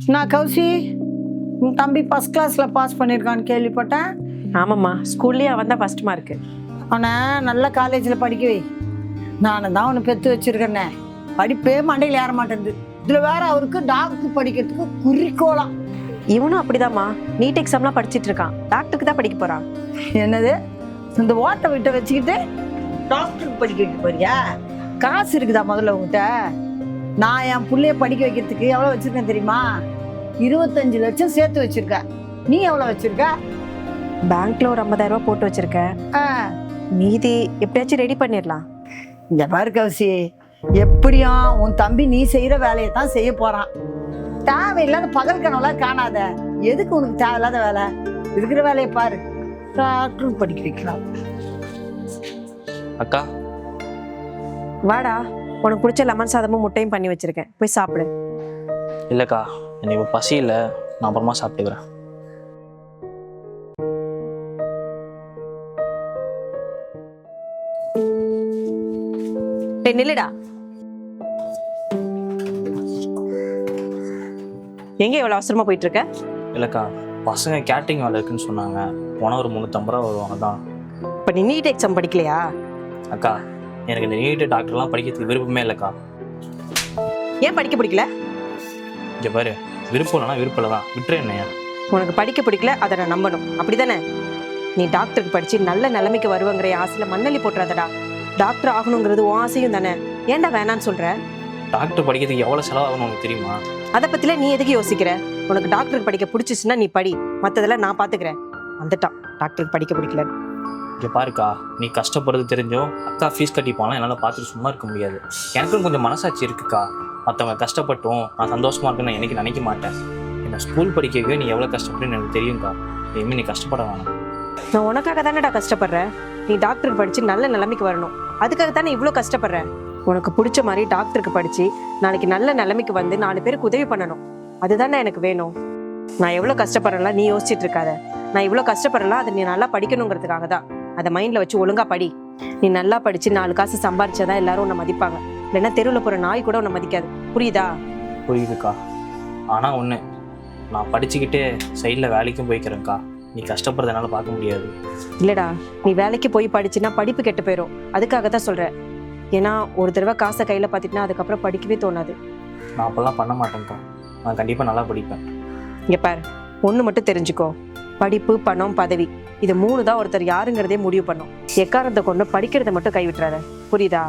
நான் கௌசி, உன் தம்பி ஃபர்ஸ்ட் கிளாஸ்ல பாஸ் பண்ணியிருக்கான்னு கேள்விப்பட்டேன். ஆமாம்மா, ஸ்கூல்லேயே அவன் தான் ஃபர்ஸ்ட் மார்க்கு. அவனை நல்ல காலேஜில் படிக்க வை. நான் தான் அவனை பெற்று வச்சிருக்கேன்னே, படிப்பே மண்டையில் ஏற மாட்டேங்குது. இதில் வேற அவருக்கு டாக்டர் படிக்கிறதுக்கு குறிக்கோளாம். இவனும் அப்படிதாம்மா, நீட் எக்ஸாம்லாம் படிச்சிட்டு இருக்கான். டாக்டருக்கு தான் படிக்க போறான். என்னது, இந்த ஓட்டை விட்ட வச்சுக்கிட்டு டாக்டருக்கு படிக்க வைக்க போறியா? காசு இருக்குதா முதல்ல உங்ககிட்ட? நான் என் பிள்ளைய படிக்க வைக்கிறதுக்கு எவ்வளோ வச்சிருக்கேன் தெரியுமா? 25 லட்சம் சேர்த்து வச்சிருக்கேன். நீ எவ்வளோ வச்சிருக்க? பேங்க்ல ஒரு 50,000 ரூபாய் போட்டு வச்சிருக்கேன். மீதி எப்படியாச்சும் ரெடி பண்ணிடலாம். இங்க பாரு கௌசி, எப்படியும் உன் தம்பி நீ செய்யற வேலையை தான் செய்ய போறான். தேவையில்லாத பகல் கனவுலாம் காணாத. எதுக்கு உனக்கு தேவையில்லாத வேலை? இருக்கிற வேலையை பாரு. டாக்டர் படிக்க வைக்கலாம். அக்கா, வாடா, உனக்கு பிடிச்ச லெமன் சாதமும் முட்டையும் பண்ணி வச்சிருக்கேன், போய் சாப்பிடு. இல்லைக்கா, எனக்கு இப்போ பசி இல்லை, நான் அப்புறமா சாப்பிட்டுக்கிறேன். நில்லுடா. எங்க எவ்வளவு அவசரமா போயிட்டு இருக்க? இல்லைக்கா, பசங்க கேட்டரிங் வேலை இருக்குன்னு சொன்னாங்க. போனால் ஒரு 350 ரூபா வருவாங்க தான். இப்ப நீ நீட் எக்ஸாம் படிக்கலையா? அக்கா, எனக்கு இந்த நீட்டு டாக்டர்லாம் படிக்கிறதுக்கு விருப்பமே இல்லைக்கா. ஏன் படிக்க பிடிக்கல? இங்கே பாரு, விருப்பம் இல்லைனா விருப்பம் இல்லை தான், விட்டுரு என்னையா. உனக்கு படிக்க பிடிக்கல, அதை நான் நம்பணும், அப்படிதானே? நீ டாக்டருக்கு படிச்சு நல்ல நிலைமைக்கு வருவங்கிற ஆசையில மண்ணள்ளி போட்டுறாதடா. டாக்டர் ஆகணுங்கிறது உன் ஆசையும் தானே, ஏன்டா வேணான்னு சொல்ற? டாக்டர் படிக்கிறதுக்கு எவ்வளோ செலவாகணும் உனக்கு தெரியுமா? அதை பத்தில நீ எதுக்கு யோசிக்கிற? உனக்கு டாக்டருக்கு படிக்க பிடிச்சிச்சுன்னா நீ படி, மற்றதெல்லாம் நான் பார்த்துக்கிறேன். வந்துட்டான் டாக்டருக்கு படிக்க பிடிக்கல. இங்கே பாருக்கா, நீ கஷ்டப்படுறது தெரிஞ்சும் அக்கா ஃபீஸ் கட்டிப்பாலாம் என்னால் பார்த்துட்டு சும்மா இருக்க முடியாது. எனக்கும் கொஞ்சம் மனசாட்சி இருக்குக்கா. மற்றவங்க கஷ்டப்பட்டும் நான் சந்தோஷமா இருக்குன்னு நான் எனக்கு நினைக்க மாட்டேன். என்னை ஸ்கூல் படிக்கவே நீ எவ்வளோ கஷ்டப்படுன்னு எனக்கு தெரியும்க்கா. இனிமேல் நீ கஷ்டப்பட வேணாம். நான் உனக்காக தானேடா கஷ்டப்படுறேன். நீ டாக்டருக்கு படிச்சு நல்ல நிலைமைக்கு வரணும், அதுக்காக தானே இவ்வளோ கஷ்டப்படுறேன். உனக்கு பிடிச்ச மாதிரி டாக்டருக்கு படிச்சு நாளைக்கு நல்ல நிலைமைக்கு வந்து 4 பேருக்கு உதவி பண்ணணும், அதுதானே எனக்கு வேணும். நான் எவ்வளோ கஷ்டப்படுறேன்லாம் நீ யோசிச்சுட்டு இருக்காத. நான் இவ்வளோ கஷ்டப்படுறலாம் அதை நீ நல்லா படிக்கணுங்கிறதுக்காக தான். அதை மைண்டில் வச்சு ஒழுங்கா படி. நீ நல்லா படிச்சு 4 காசு சம்பாரிச்சாதான் எல்லாரும் உன்னை மதிப்பாங்க. இல்லைன்னா தெருவில் போகிற நாய் கூட உன்னை மதிக்காது, புரியுதா? புரியுதுக்கா. ஆனால் ஒன்று, நான் படிச்சுக்கிட்டே சைடில் வேலைக்கும் போய்க்கிறேன்க்கா. நீ கஷ்டப்படுறதுனால பார்க்க முடியாது. இல்லடா, நீ வேலைக்கு போய் படிச்சுன்னா படிப்பு கெட்டு போயிடும், அதுக்காக தான் சொல்கிறேன். ஏன்னா ஒரு தடவை காசை கையில் பார்த்துட்டுனா அதுக்கப்புறம் படிக்கவே தோணாது. நான் அப்போல்லாம் பண்ண மாட்டேன்க்கா. நான் கண்டிப்பாக நல்லா படிப்பேன். இங்கே பாரு, ஒன்று மட்டும் தெரிஞ்சுக்கோ, படிப்பு, பணம், பதவி, இது 3 தான் ஒருத்தர் யாருங்கிறதே முடிவு பண்ணும். எக்காரணத்தை கொண்டு படிக்கிறத மட்டும் கைவிட்டுறாத, புரியுதா?